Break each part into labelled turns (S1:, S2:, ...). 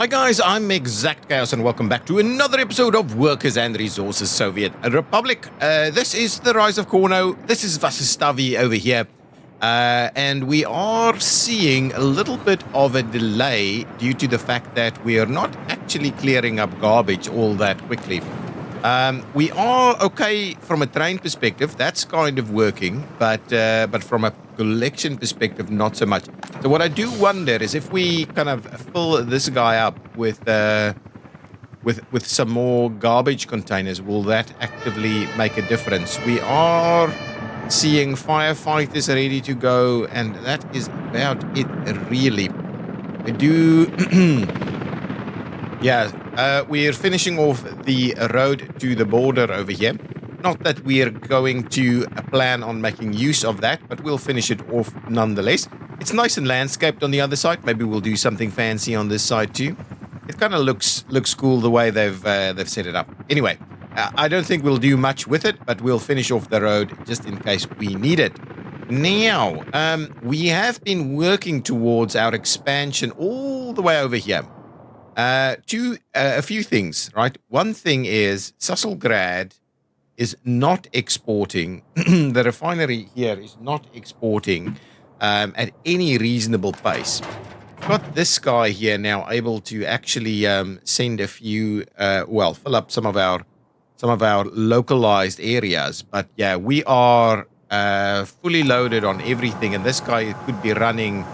S1: Hi guys, I'm ExactChaos and welcome back to another episode of Workers and Resources Soviet Republic. This is the rise of Cornoe. This is Vasistavi over here. And we are seeing a little bit of a delay due to the fact that we are not actually clearing up garbage all that quickly. We are okay from a train perspective. That's kind of working, but from a collection perspective, not so much. So what I do wonder is if we kind of fill this guy up with some more garbage containers, will that actively make a difference? We are seeing firefighters ready to go, and that is about it, really. I do. Yeah, we're finishing off the road to the border over here. Not that we're going to plan on making use of that, but we'll finish it off nonetheless. It's nice and landscaped on the other side. Maybe we'll do something fancy on this side too. It kind of looks cool the way they've set it up. Anyway, I don't think we'll do much with it, but we'll finish off the road just in case we need it. Now, we have been working towards our expansion all the way over here. A few things, right? One thing is Susselgrad is not exporting. The refinery here is not exporting at any reasonable pace. We've got this guy here now able to actually send a few, fill up some of our localized areas. But yeah, we are fully loaded on everything, and this guy could be running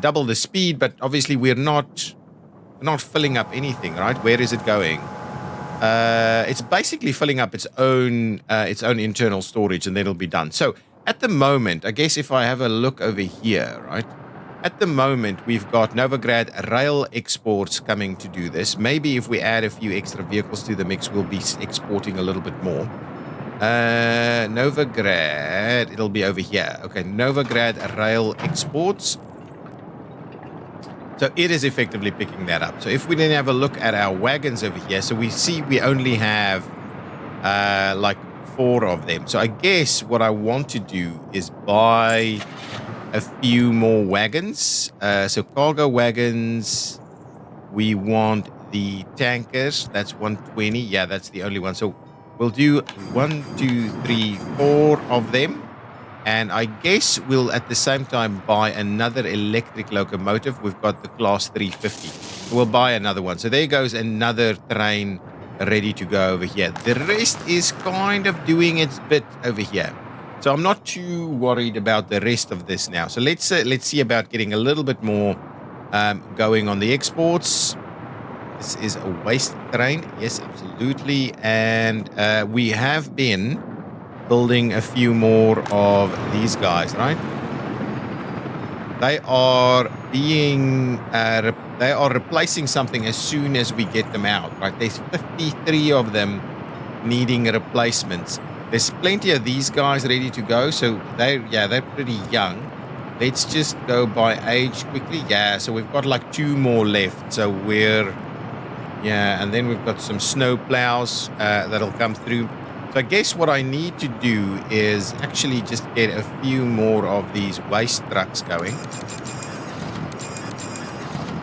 S1: double the speed, but obviously we're not filling up anything, right? Where is it going? It's basically filling up its own internal storage, and then it'll be done. So at the moment, I guess if I have a look over here, right? At the moment, we've got Novigrad rail exports coming to do this. Maybe if we add a few extra vehicles to the mix, we'll be exporting a little bit more. Novigrad, it'll be over here. Okay, Novigrad rail exports. So it is effectively picking that up. So if we then have a look at our wagons over here, so we see we only have like 4 of them. So I guess what I want to do is buy a few more wagons. So cargo wagons, we want the tankers. That's 120. Yeah, that's the only one. So we'll do 1, 2, 3, 4 of them. And I guess we'll at the same time buy another electric locomotive. We've got the Class 350. We'll buy another one. So there goes another train ready to go over here. The rest is kind of doing its bit over here. So I'm not too worried about the rest of this now. So let's see about getting a little bit more going on the exports. This is a waste train. Yes, absolutely. And we have been building a few more of these guys, right? They are being they are replacing something as soon as we get them out, right? There's 53 of them needing replacements. There's plenty of these guys ready to go, so they're pretty young. Let's just go by age quickly. Yeah, so we've got like 2 more left. So and then we've got some snow plows that'll come through. So I guess what I need to do is actually just get a few more of these waste trucks going.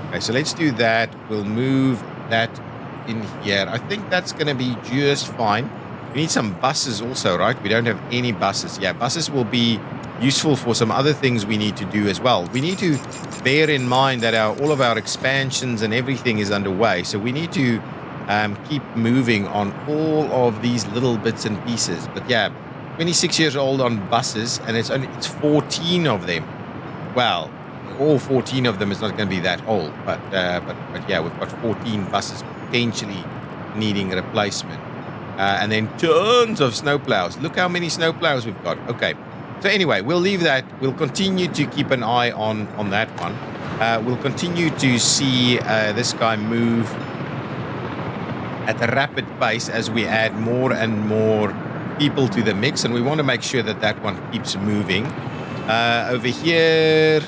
S1: Okay, so let's do that. We'll move that in here. I think that's going to be just fine. We need some buses also, right? We don't have any buses. Yeah, buses will be useful for some other things we need to do as well. We need to bear in mind that all of our expansions and everything is underway. So we need to keep moving on all of these little bits and pieces. But yeah, 26 years old on buses, and it's 14 of them. Well, all 14 of them is not going to be that old, but yeah, we've got 14 buses potentially needing replacement, and then tons of snowplows. Look how many snowplows we've got. Okay, so anyway, we'll leave that. We'll continue to keep an eye on that one. We'll continue to see this guy move at a rapid pace as we add more and more people to the mix, and we want to make sure that one keeps moving. Over here,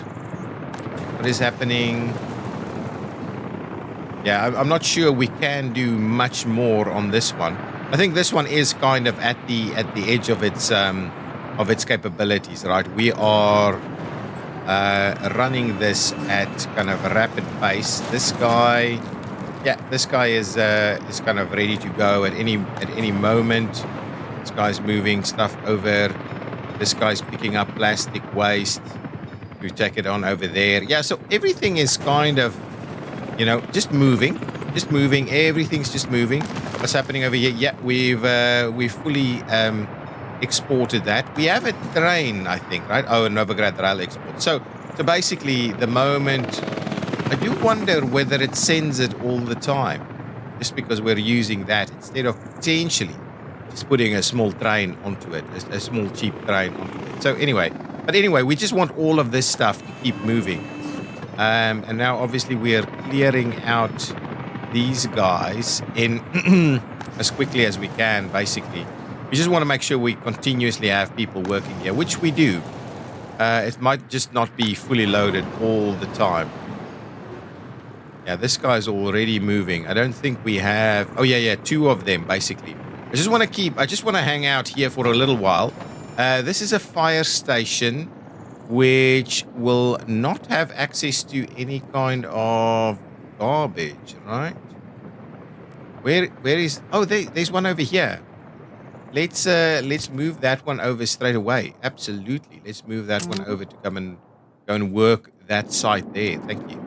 S1: what is happening? Yeah, I'm not sure we can do much more on this one. I think this one is kind of at the edge of its capabilities, right? We are running this at kind of a rapid pace. This guy, yeah, this guy is kind of ready to go at any moment. This guy's moving stuff over. This guy's picking up plastic waste to take it on over there. Yeah, so everything is kind of, just moving. Just moving. Everything's just moving. What's happening over here? Yeah, we've fully exported that. We have a train, I think, right? Oh, a Novigrad rail export. So basically, the moment I do wonder whether it sends it all the time, just because we're using that instead of potentially just putting a small train onto it, a small cheap train onto it. So anyway, we just want all of this stuff to keep moving. And now obviously we are clearing out these guys in as quickly as we can, basically. We just want to make sure we continuously have people working here, which we do. It might just not be fully loaded all the time. Yeah, this guy's already moving. I don't think we have... Oh, yeah, two of them, basically. I just want to hang out here for a little while. This is a fire station which will not have access to any kind of garbage, right? Where is... Oh, there's one over here. Let's move that one over straight away. Absolutely. Let's move that one over to go and work that site there. Thank you.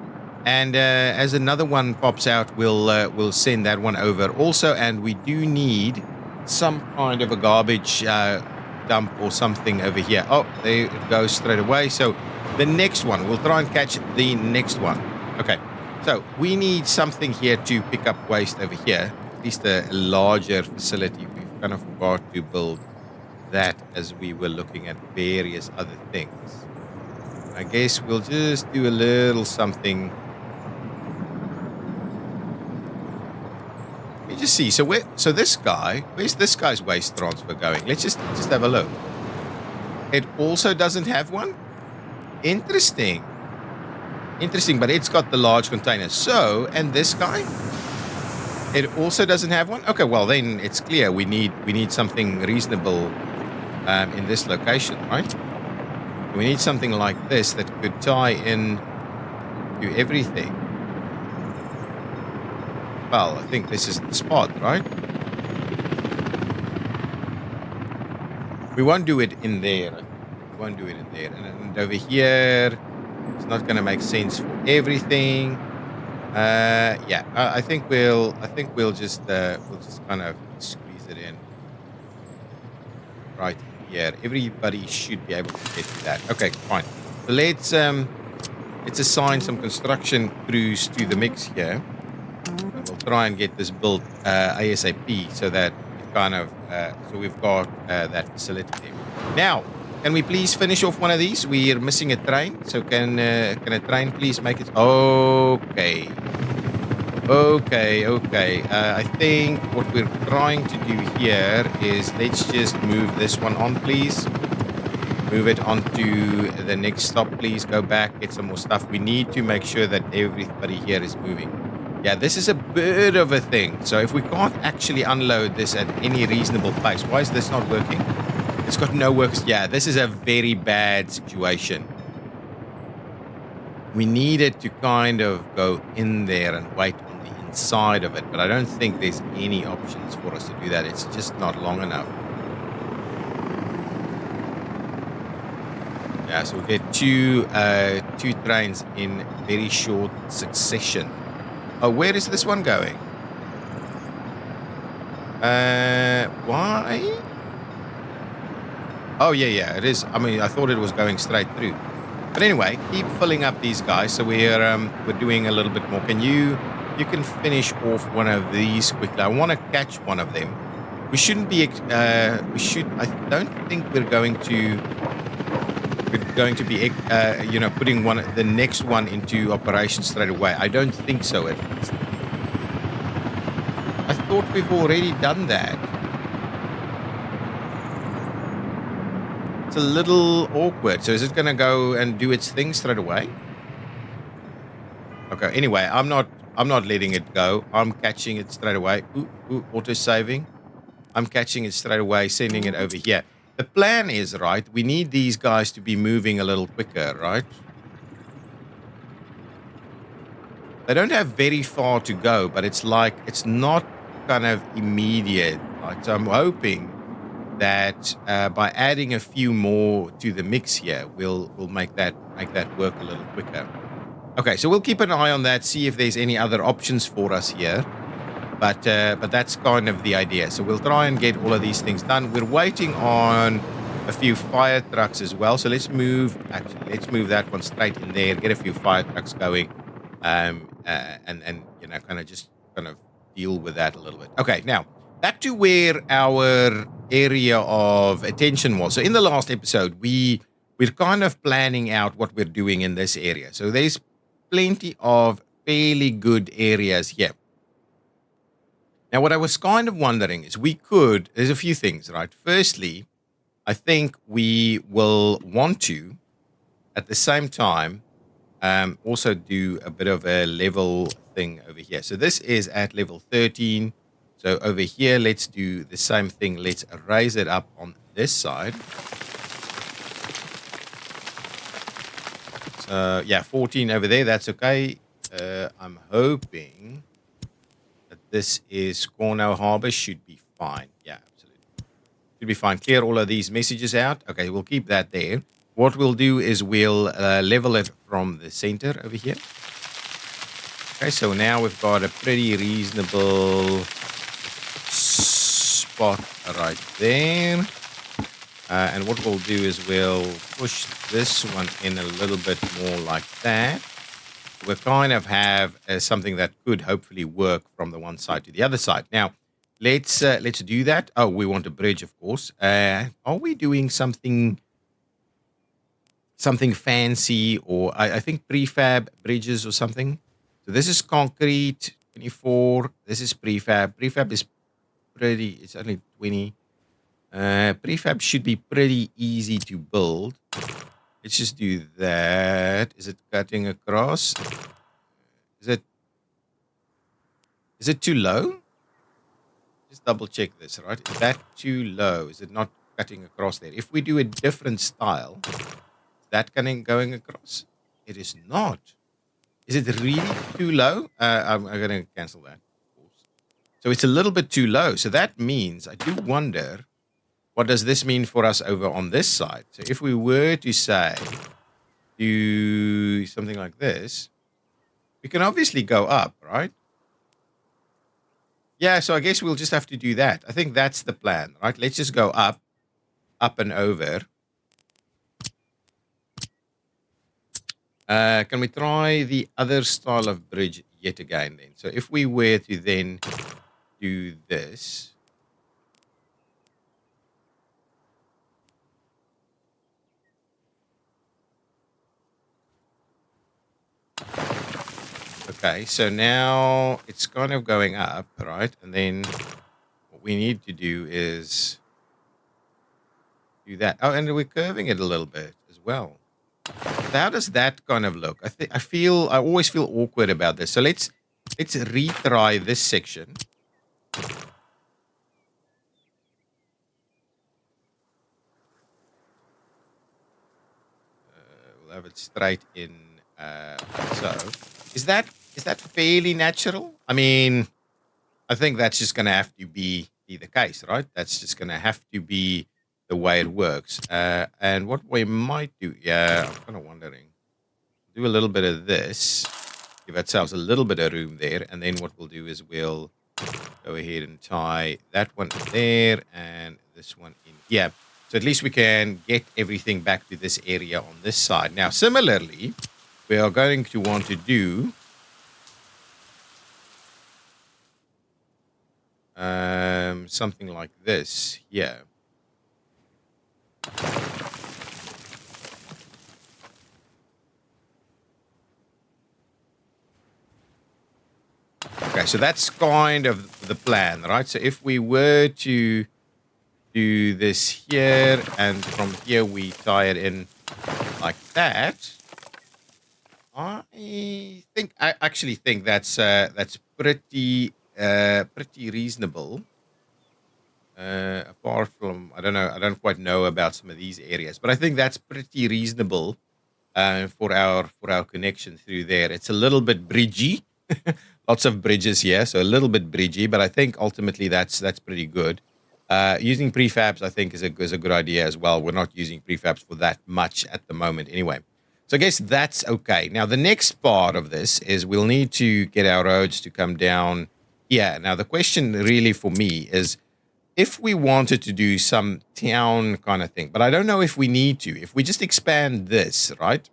S1: And as another one pops out, we'll send that one over also. And we do need some kind of a garbage dump or something over here. Oh, there it goes straight away. So the next one, we'll try and catch the next one. Okay. So we need something here to pick up waste over here. At least a larger facility. We've kind of forgot to build that as we were looking at various other things. I guess we'll just do a little something. Let me just see. So this guy, where's this guy's waste transfer going? Let's just have a look. It also doesn't have one? Interesting. Interesting, but it's got the large container. So, and this guy? It also doesn't have one? Okay, well then it's clear we need something reasonable in this location, right? We need something like this that could tie in to everything. Well, I think this is the spot, right? We won't do it in there. We won't do it in there. And over here, it's not going to make sense for everything. Yeah, I think we'll just kind of squeeze it in right here. Everybody should be able to get to that. Okay, fine. So let's assign some construction crews to the mix here. And we'll try and get this built ASAP so that it kind of so we've got that facility there. Now, can we please finish off one of these? We are missing a train, so can a train please make it? Okay. I think what we're trying to do here is let's just move this one on, please. Move it onto the next stop, please. Go back, get some more stuff. We need to make sure that everybody here is moving. Yeah, this is a bit of a thing. So if we can't actually unload this at any reasonable pace, why is this not working? It's got no works. Yeah, this is a very bad situation. We needed to kind of go in there and wait on the inside of it, but I don't think there's any options for us to do that. It's just not long enough. Yeah, so we'll get two trains in very short succession. Oh, where is this one going? Why? Oh, yeah, it is. I mean, I thought it was going straight through. But anyway, keep filling up these guys. So we're doing a little bit more. You can finish off one of these quickly. I want to catch one of them. We shouldn't be. I don't think we're going to be. Putting the next one into operation straight away. I don't think so. At least. I thought we've already done that. It's a little awkward. So is it going to go and do its thing straight away? Okay. Anyway, I'm not letting it go. I'm catching it straight away. Ooh, auto saving. I'm catching it straight away, sending it over here. The plan is, right, we need these guys to be moving a little quicker, right? They don't have very far to go, but it's like it's not kind of immediate. Like, so I'm hoping that by adding a few more to the mix here, we'll make that work a little quicker. Okay, so we'll keep an eye on that, see if there's any other options for us here. But that's kind of the idea. So we'll try and get all of these things done. We're waiting on a few fire trucks as well. So let's move that one straight in there. Get a few fire trucks going, and kind of just kind of deal with that a little bit. Okay, now back to where our area of attention was. So in the last episode, we're kind of planning out what we're doing in this area. So there's plenty of fairly good areas here. Now, what I was kind of wondering is there's a few things, right? Firstly, I think we will want to, at the same time, also do a bit of a level thing over here. So this is at level 13. So over here, let's do the same thing. Let's raise it up on this side. So yeah, 14 over there. That's okay. I'm hoping that this is Cornoe Harbor. Should be fine. Yeah, absolutely. Should be fine. Clear all of these messages out. Okay, we'll keep that there. What we'll do is we'll level it from the center over here. Okay, so now we've got a pretty reasonable spot right there. And what we'll do is we'll push this one in a little bit more like that. We kind of have something that could hopefully work from the one side to the other side. Now, let's do that. Oh, we want a bridge, of course. Are we doing something fancy, or I think prefab bridges or something? So this is concrete 24. This is prefab. Prefab is pretty. It's only 20. Prefab should be pretty easy to build. Let's just do that. Is it cutting across? Is it too low? Just double check this, right? Is that too low? Is it not cutting across there? If we do a different style, is that going across? It is not. Is it really too low? I'm going to cancel that, of course. So it's a little bit too low. So that means, I do wonder, what does this mean for us over on this side? So if we were to say, do something like this, we can obviously go up, right? Yeah, so I guess we'll just have to do that. I think that's the plan, right? Let's just go up and over. Can we try the other style of bridge yet again then? So if we were to then do this. Okay, so now it's kind of going up, right? And then what we need to do is do that. Oh, and we're curving it a little bit as well. How does that kind of look? I always feel awkward about this. So let's retry this section. We'll have it straight in. So is that fairly natural? I mean, I think that's just going to have to be the case, right? That's just going to have to be the way it works. And what we might do, yeah, I'm kind of wondering, do a little bit of this, give ourselves a little bit of room there, and then what we'll do is we'll go ahead and tie that one there and this one in here. So at least we can get everything back to this area on this side. Now, similarly, we are going to want to do something like this here. Okay, so that's kind of the plan, right? So if we were to do this here, and from here we tie it in like that, I actually think that's pretty reasonable. Apart from, I don't know, I don't quite know about some of these areas, but I think that's pretty reasonable for our connection through there. It's a little bit bridgy, Lots of bridges here, so a little bit bridgy, but I think ultimately that's pretty good. Using prefabs, I think, is a good idea as well. We're not using prefabs for that much at the moment anyway. So I guess that's okay. Now, the next part of this is we'll need to get our roads to come down here. Now, the question really for me is if we wanted to do some town kind of thing, but I don't know if we need to. If we just expand this, right?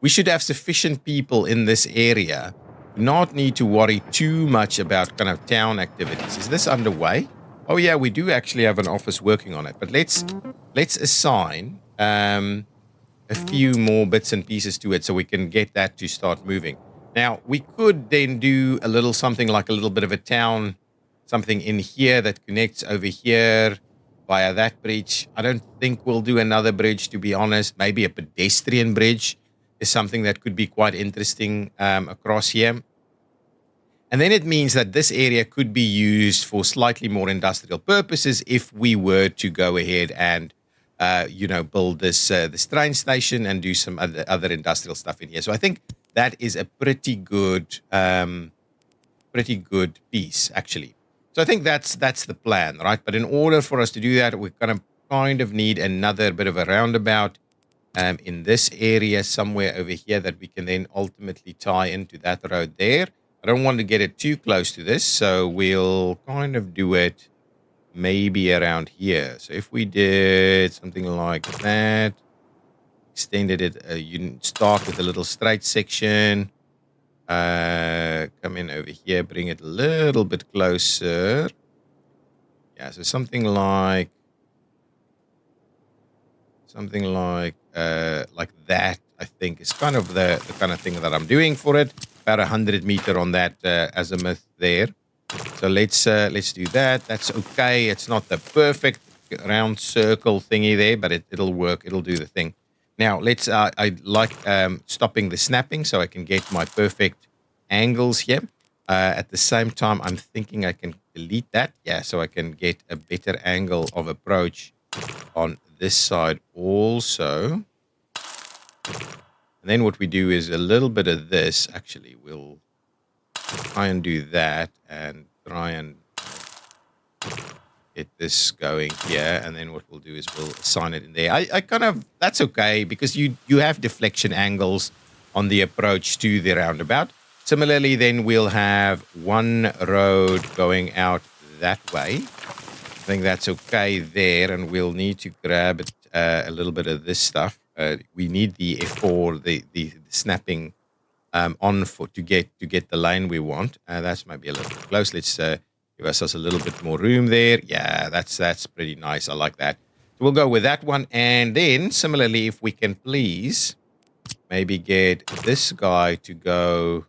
S1: We should have sufficient people in this area, not need to worry too much about kind of town activities. Is this underway? Oh yeah, we do actually have an office working on it, but let's assign a few more bits and pieces to it so we can get that to start moving. Now, we could then do a little something like a little bit of a town, something in here that connects over here via that bridge. I don't think we'll do another bridge, to be honest. Maybe a pedestrian bridge is something that could be quite interesting across here. And then it means that this area could be used for slightly more industrial purposes if we were to go ahead and build this train station and do some other industrial stuff in here. So I think that is a pretty good piece, actually. So I think that's the plan, right? But in order for us to do that, we're going to kind of need another bit of a roundabout in this area somewhere over here that we can then ultimately tie into that road there. I don't want to get it too close to this, so we'll kind of do it maybe around here. So if we did something like that, extended it, you start with a little straight section, come in over here, bring it a little bit closer. Yeah, so something like that, I think, is kind of the kind of thing that I'm doing for it. About 100 meter on that azimuth there. So let's do that. That's okay. It's not the perfect round circle thingy there, but it'll work. It'll do the thing. Now let's. I like stopping the snapping so I can get my perfect angles here. At the same time, I'm thinking I can delete that. Yeah, so I can get a better angle of approach on this side also. And then what we do is a little bit of this. Actually, we'll try and do that and try and get this going here. And then what we'll do is we'll assign it in there. I kind of, that's okay because you have deflection angles on the approach to the roundabout. Similarly, then we'll have one road going out that way. I think that's okay there. And we'll need to grab it, a little bit of this stuff. We need the F4, the snapping on for to get the line we want. That's maybe a little bit close. Let's give ourselves a little bit more room there. Yeah, that's pretty nice. I like that. So we'll go with that one. And then similarly, if we can please maybe get this guy to go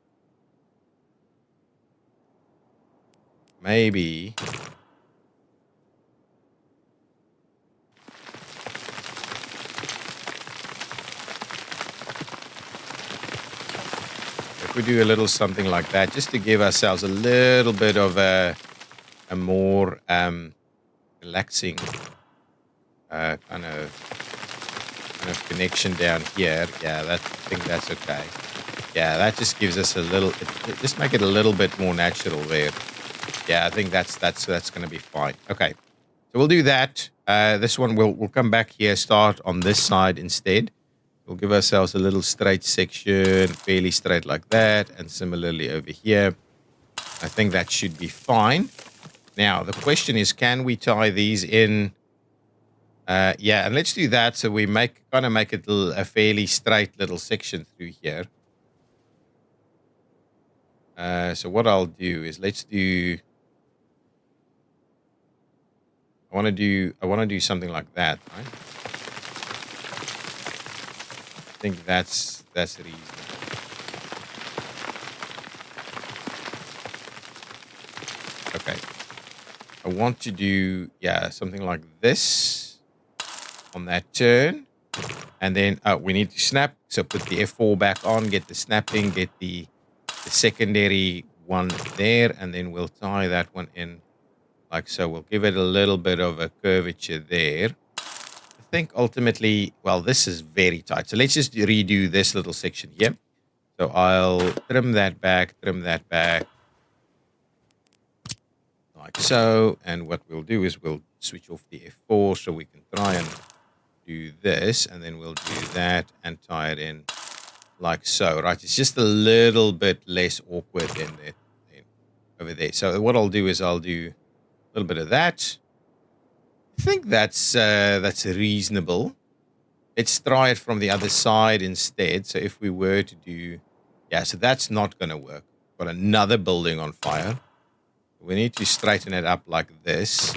S1: maybe we do a little something like that just to give ourselves a little bit of a more relaxing kind of connection down here. Yeah, I think that's okay. Yeah, that just gives us a little, just make it a little bit more natural there. Yeah, I think that's going to be fine. Okay, so we'll do that. This one we'll come back here, start on this side instead. We'll give ourselves a little straight section, fairly straight like that. And similarly over here, I think that should be fine. Now, the question is, can we tie these in? Yeah, and let's do that. So we kind of make it a fairly straight little section through here. So what I'll do is I want to do something like that, right? I think that's reasonable. Okay. I want to do, something like this on that turn. And then we need to snap. So put the F4 back on, get the snapping, get the secondary one there. And then we'll tie that one in like so. We'll give it a little bit of a curvature there. I think ultimately, well, this is very tight. So let's just redo this little section here. So I'll trim that back, like so. And what we'll do is we'll switch off the F4 so we can try and do this. And then we'll do that and tie it in like so, right? It's just a little bit less awkward than over there. So what I'll do is I'll do a little bit of that. I think that's reasonable. Let's try it from the other side instead. So if we were to do, yeah, so that's not going to work. Got another building on fire. We need to straighten it up like this.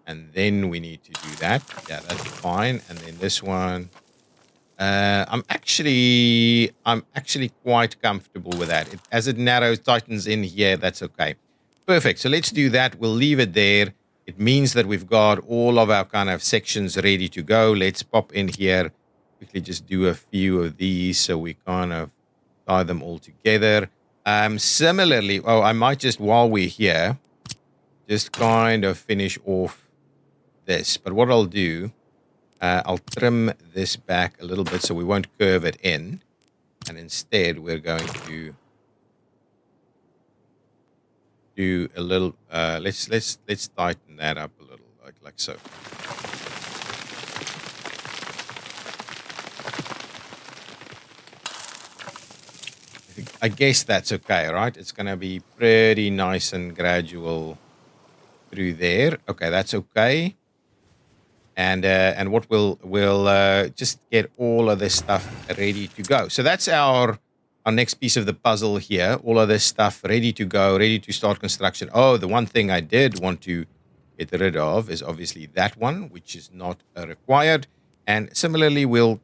S1: And then we need to do that. Yeah, that's fine. And then this one, I'm actually quite comfortable with that. As it narrows, tightens in here, that's okay. Perfect. So let's do that. We'll leave it there. It means that we've got all of our kind of sections ready to go. Let's pop in here, quickly just do a few of these so we kind of tie them all together. Similarly, I might just, while we're here, just kind of finish off this. But what I'll do, I'll trim this back a little bit so we won't curve it in. And instead, we're going to do a little, let's tighten that up a little, like so. I guess that's okay, right? It's going to be pretty nice and gradual through there. Okay, that's okay. And what we'll just get all of this stuff ready to go. So that's our next piece of the puzzle here. All of this stuff ready to go, ready to start construction. Oh, the one thing I did want to get rid of is obviously that one, which is not required. And similarly, we'll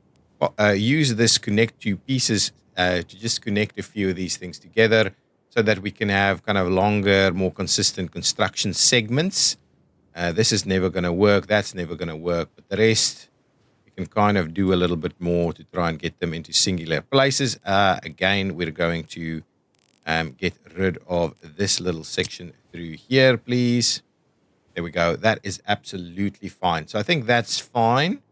S1: use this connect to pieces to just connect a few of these things together so that we can have kind of longer, more consistent construction segments. This is never going to work. That's never going to work. But the rest, you can kind of do a little bit more to try and get them into singular places. Again, we're going to get rid of this little section through here, please. There we go. That is absolutely fine. So I think that's fine.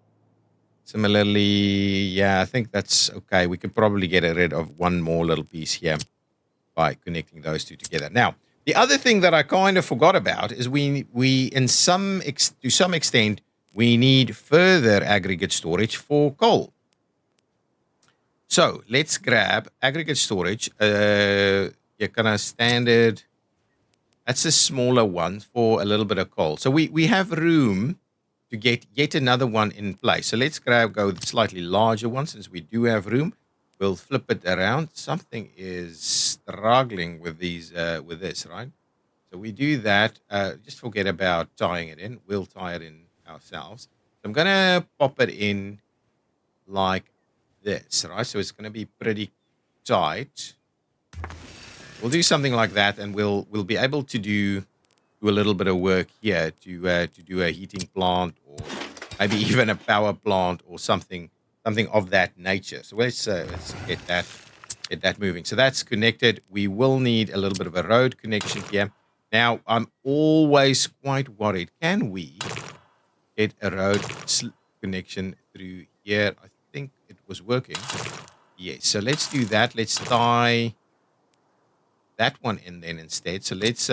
S1: Similarly, yeah, I think that's okay. We could probably get rid of one more little piece here by connecting those two together. Now, the other thing that I kind of forgot about is we to some extent, we need further aggregate storage for coal. So let's grab aggregate storage, kind of standard. That's a smaller one for a little bit of coal. So we have room to get yet another one in place. So let's go the slightly larger one since we do have room. We'll flip it around. Something is struggling with these, with this, right? So we do that. Just forget about tying it in. We'll tie it in ourselves. So I'm gonna pop it in like this, right? So it's gonna be pretty tight. We'll do something like that, and we'll be able to do a little bit of work here to do a heating plant or maybe even a power plant or something of that nature. So let's get that moving. So that's connected. We will need a little bit of a road connection here. Now, I'm always quite worried. Can we get a road connection through here? I think it was working. Yes. So let's do that. Let's tie that one in then instead. So let's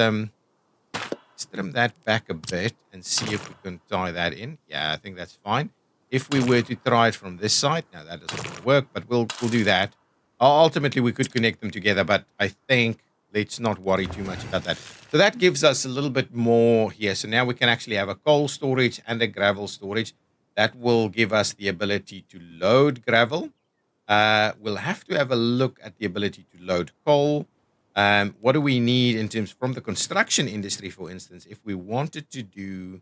S1: trim that back a bit and see if we can tie that in. Yeah, I think that's fine. If we were to try it from this side, now that doesn't work, but we'll do that. Ultimately, we could connect them together, but I think let's not worry too much about that. So that gives us a little bit more here. So now we can actually have a coal storage and a gravel storage. That will give us the ability to load gravel. We'll have to have a look at the ability to load coal. What do we need in terms from the construction industry, for instance, if we wanted to do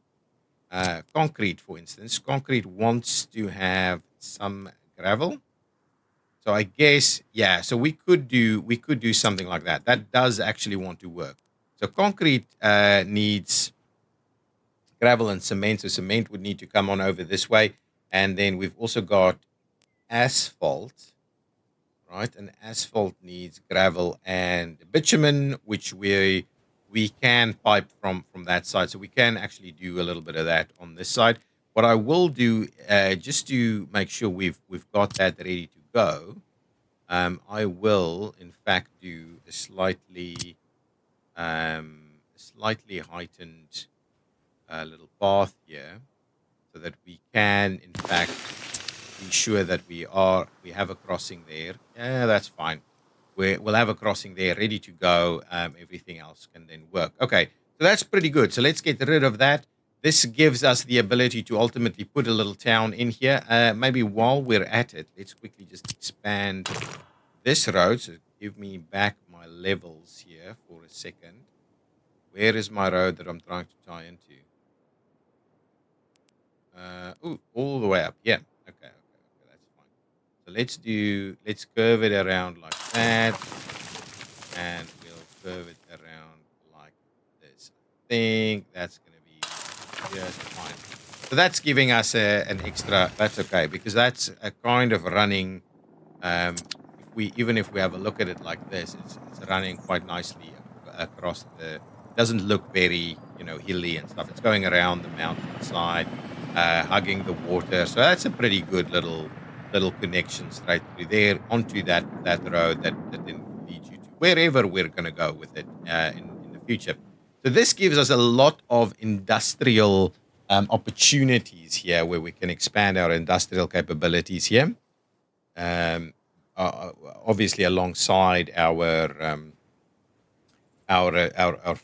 S1: concrete, for instance, concrete wants to have some gravel. So I guess, yeah, so we could do something like that. That does actually want to work. So concrete needs gravel and cement. So cement would need to come on over this way. And then we've also got asphalt, right? And asphalt needs gravel and bitumen, which we can pipe from that side. So we can actually do a little bit of that on this side. What I will do, just to make sure we've got that ready to go, I will, in fact, do a slightly heightened little path here, so that we can, in fact, be sure that we have a crossing there. Yeah, that's fine. We'll have a crossing there ready to go. Everything else can then work. Okay, so that's pretty good. So let's get rid of that. This gives us the ability to ultimately put a little town in here. Maybe while we're at it, let's quickly just expand this road. So give me back my levels here for a second. Where is my road that I'm trying to tie into? All the way up. Yeah. Okay. That's fine. So let's curve it around like that, and we'll curve it around like this. I think that's going to be just fine. So that's giving us an extra. That's okay, because that's a kind of running. If we even if we have a look at it like this, it's running quite nicely across the. Doesn't look very hilly and stuff. It's going around the mountainside, hugging the water. So that's a pretty good little connection straight through there onto that road that then leads you to wherever we're going to go with it in the future. So this gives us a lot of industrial opportunities here, where we can expand our industrial capabilities here. Um, Obviously, alongside our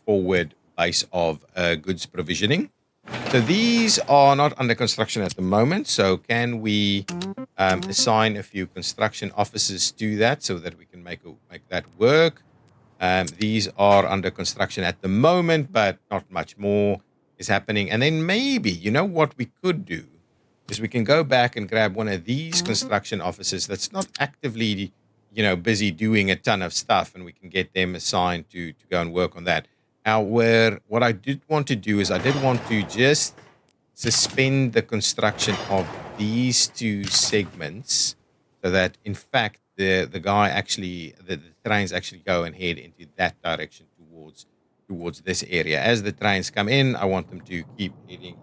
S1: forward base of goods provisioning. So these are not under construction at the moment. So can we assign a few construction officers to that, so that we can make that work? These are under construction at the moment, but not much more is happening. And then maybe, what we could do is we can go back and grab one of these construction officers that's not actively, busy doing a ton of stuff, and we can get them assigned to go and work on that. Now, what I did want to do is I did want to just suspend the construction of these two segments, so that, in fact, the trains actually go and head into that direction towards this area. As the trains come in, I want them to keep heading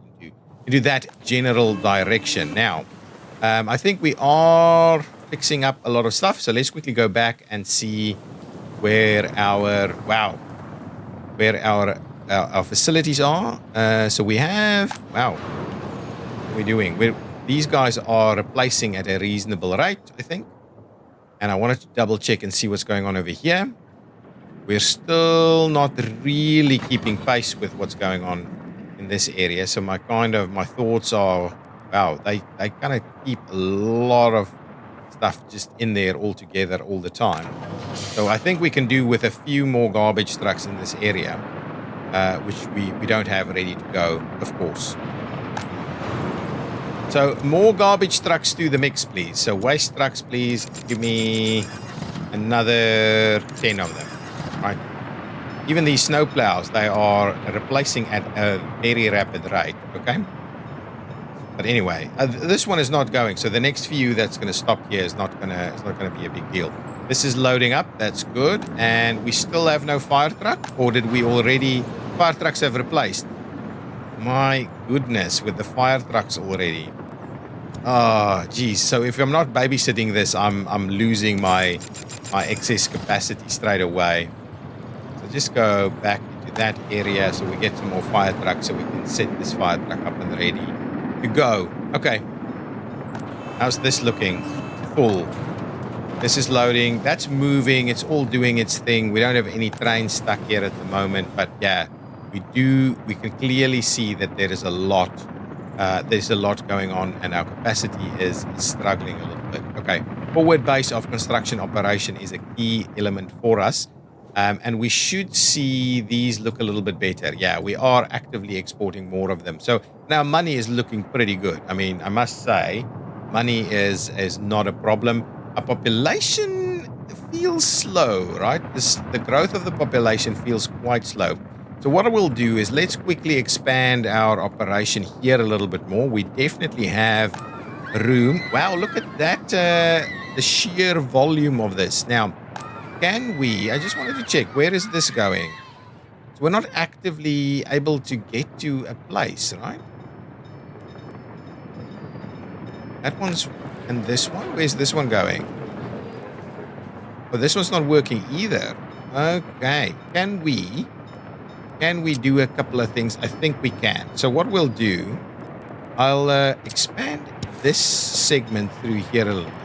S1: into that general direction. Now, I think we are fixing up a lot of stuff. So let's quickly go back and see where our facilities are. So we have, what are we doing? These guys are replacing at a reasonable rate, I think. And I wanted to double check and see what's going on over here. We're still not really keeping pace with what's going on in this area. So my thoughts are, they kind of keep a lot of stuff just in there all together all the time. So I think we can do with a few more garbage trucks in this area, which we don't have ready to go, of course. So more garbage trucks to the mix, please. So waste trucks, please. Give me another 10 of them. Right. Even these snow plows, they are replacing at a very rapid rate. Okay. But anyway, this one is not going. So the next few that's going to stop here is not going to be a big deal. This is loading up. That's good. And we still have no fire truck, or did we already? Fire trucks have replaced. My goodness, with the fire trucks already. Oh, geez. So if I'm not babysitting this, I'm losing my excess capacity straight away. So just go back into that area so we get some more fire trucks, so we can set this fire truck up and ready to go. Okay. How's this looking? Full. This is loading. That's moving. It's all doing its thing. We don't have any trains stuck here at the moment, but yeah, we can clearly see that there is a lot. There's a lot going on, and our capacity is struggling a little bit. Okay, forward base of construction operation is a key element for us, and we should see these look a little bit better. Yeah, we are actively exporting more of them. So now money is looking pretty good. I mean, I must say, money is not a problem. Our population feels slow, right? The growth of the population feels quite slow. So what I will do is let's quickly expand our operation here a little bit more. We definitely have room. Wow, look at that, the sheer volume of this. Now, I just wanted to check, where is this going? So we're not actively able to get to a place, right? That one's, and this one, where's this one going? Oh, this one's not working either. Okay. Can we do a couple of things? I think we can. So what we'll do, I'll expand this segment through here a little bit.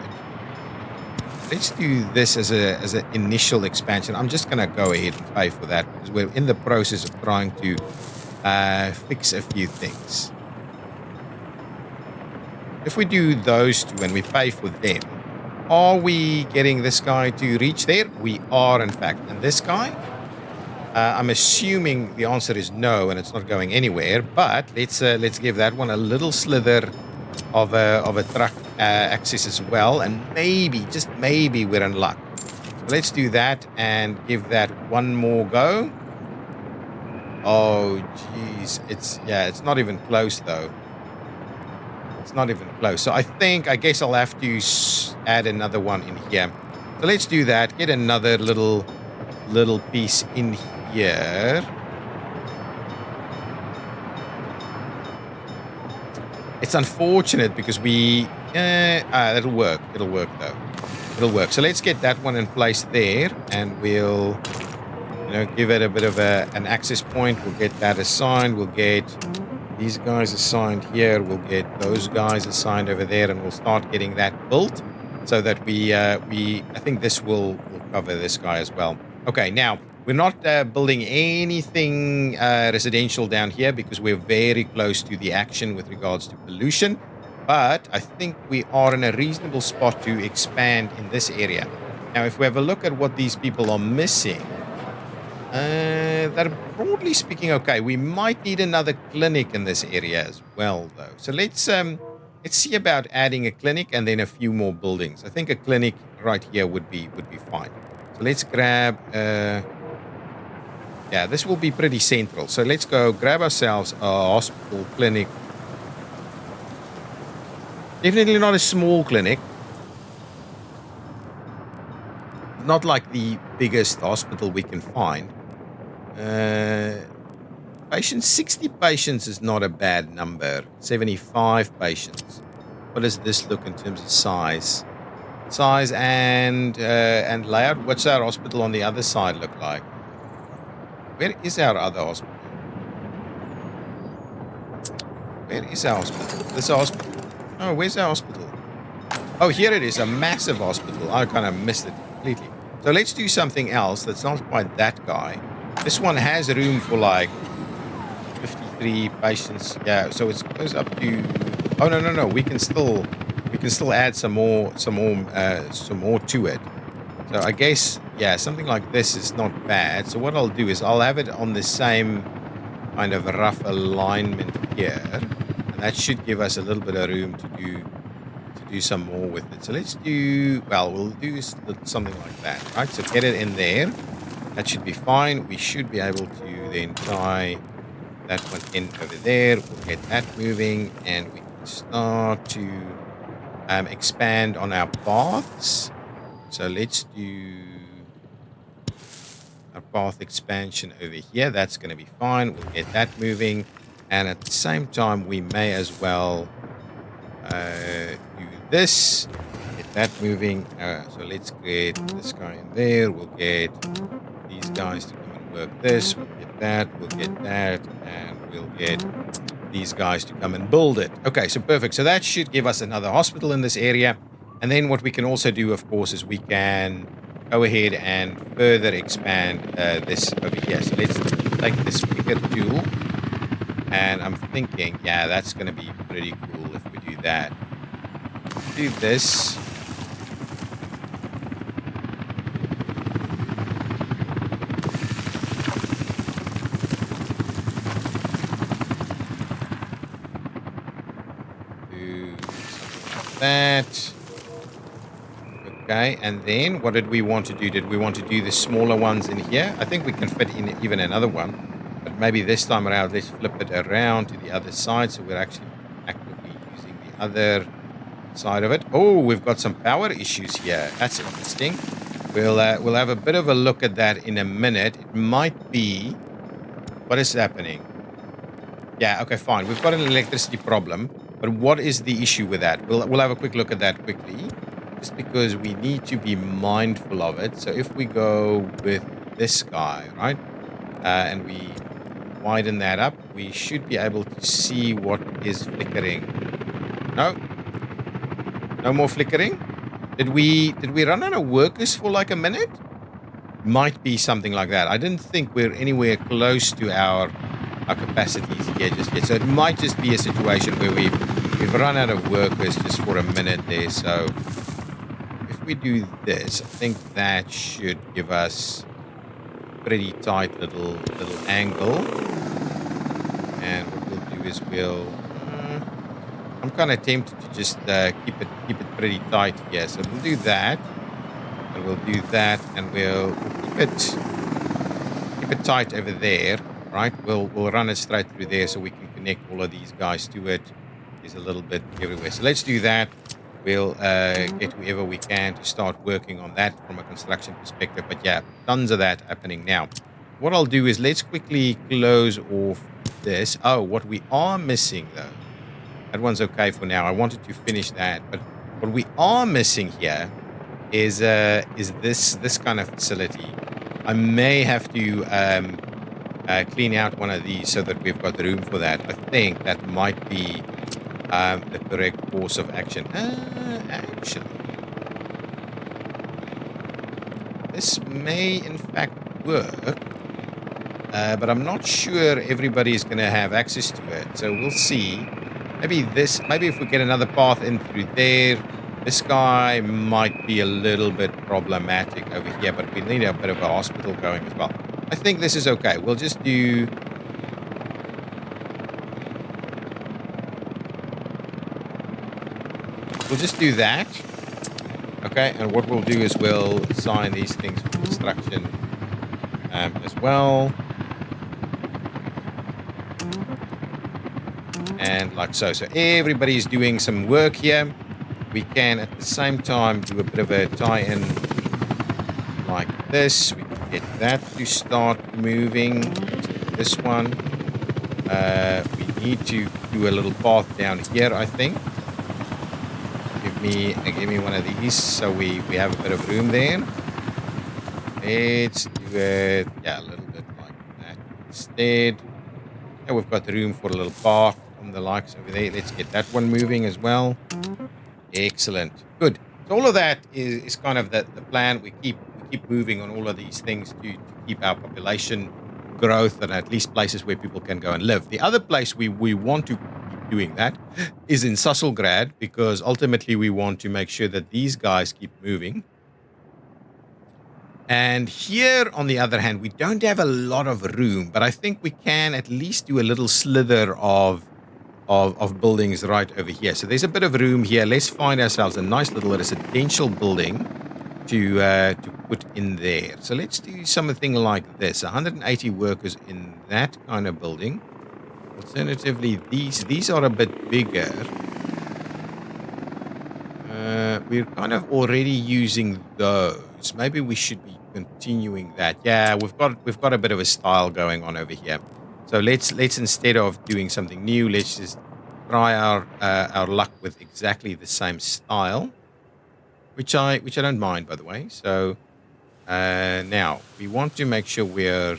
S1: Let's do this as an initial expansion. I'm just going to go ahead and pay for that because we're in the process of trying to fix a few things. If we do those two and we pay for them, are we getting this guy to reach there? We are, in fact. And this guy, I'm assuming the answer is no, and it's not going anywhere. But let's give that one a little slither of a truck access as well, and maybe, just maybe, we're in luck. So let's do that and give that one more go. Oh, geez, it's not even close though. It's not even close. So I guess I'll have to add another one in here. So let's do that. Get another little piece in here. It's unfortunate because it'll work. It'll work though. It'll work. So let's get that one in place there, and we'll, give it a bit of an access point. We'll get that assigned. We'll get these guys assigned here. We'll get those guys assigned over there, and we'll start getting that built so that I think this will cover this guy as well. Okay, now we're not building anything residential down here because we're very close to the action with regards to pollution. But I think we are in a reasonable spot to expand in this area. Now, if we have a look at what these people are missing, they're broadly speaking okay. We might need another clinic in this area as well, though. So let's see about adding a clinic and then a few more buildings. I think a clinic right here would be fine. So let's grab. Yeah, this will be pretty central. So let's go grab ourselves a hospital clinic. Definitely not a small clinic. Not like the biggest hospital we can find. Patients, 60 patients is not a bad number. 75 patients. What does this look in terms of size? Size and layout. What's our hospital on the other side look like? Where is our other hospital? Where is our hospital? This hospital. Oh, where's our hospital? Oh, here it is. A massive hospital. I kind of missed it completely. So let's do something else that's not quite that guy. This one has room for like 53 patients. Yeah, so it goes up to. Oh no. We can still add some more to it. So I guess, yeah, something like this is not bad. So what I'll do is I'll have it on the same kind of rough alignment here, and that should give us a little bit of room to do some more with it. So we'll do something like that, right? So get it in there. That should be fine. We should be able to then tie that one in over there. We'll get that moving, and we can start to expand on our paths. So let's do our path expansion over here. That's going to be fine. We'll get that moving. And at the same time, we may as well do this. Get that moving. So let's get this guy in there. We'll get these guys to come and work this. We'll get that. We'll get that. And we'll get these guys to come and build it. Okay, so perfect. So that should give us another hospital in this area. And then what we can also do, of course, is we can go ahead and further expand this over here. So let's take this picker tool. And I'm thinking, yeah, that's going to be pretty cool if we do that. Do this. Do something like that. Okay, and then what did we want to do? Did we want to do the smaller ones in here? I think we can fit in even another one. But maybe this time around, let's flip it around to the other side. So we're actually actively using the other side of it. Oh, we've got some power issues here. That's interesting. We'll have a bit of a look at that in a minute. It might be... What is happening? Yeah, okay, fine. We've got an electricity problem. But what is the issue with that? We'll have a quick look at that quickly. just because we need to be mindful of it. So if we go with this guy, right, and we widen that up, we should be able to see what is flickering. No, no more flickering. Did we run out of workers for like a minute? Might be something like that. I didn't think we're anywhere close to our capacities here just yet. So it might just be a situation where we've run out of workers just for a minute there. So if we do this, I think that should give us a pretty tight little angle. And what we'll do is I'm kind of tempted to just keep it pretty tight here. So we'll do that, and we'll do that, and we'll keep it tight over there, right? We'll run it straight through there so we can connect all of these guys to it. There's a little bit everywhere. So let's do that. We'll get whoever we can to start working on that from a construction perspective. But yeah, tons of that happening now. What I'll do is let's quickly close off this. Oh, what we are missing though. That one's okay for now. I wanted to finish that, but what we are missing here is this kind of facility. I may have to clean out one of these so that we've got room for that. I think that might be the correct course of action. Actually, this may in fact work, but I'm not sure everybody's going to have access to it. So we'll see. Maybe if we get another path in through there, this guy might be a little bit problematic over here, but we need a bit of a hospital going as well. I think this is okay. We'll just do that. Okay, and what we'll do is we'll assign these things for construction as well. And like so. So everybody's doing some work here. We can at the same time do a bit of a tie-in like this. We can get that to start moving. This one. We need to do a little path down here, I think. Give me one of these so we have a bit of room there. Let's do it, yeah, a little bit like that instead. Yeah, we've got the room for a little park and the likes over there. Let's get that one moving as well. Excellent. Good. So all of that is kind of the plan. We keep moving on all of these things to keep our population growth and at least places where people can go and live. The other place we want to keep doing that is in Susselgrad, because ultimately we want to make sure that these guys keep moving. And here, on the other hand, we don't have a lot of room, but I think we can at least do a little slither of buildings right over here. So there's a bit of room here. Let's find ourselves a nice little residential building to put in there. So let's do something like this: 180 workers in that kind of building. Alternatively, these are a bit bigger. We're kind of already using those. Maybe we should be continuing that. Yeah, we've got a bit of a style going on over here. So let's instead of doing something new, let's just try our luck with exactly the same style, which I don't mind, by the way. So now we want to make sure we're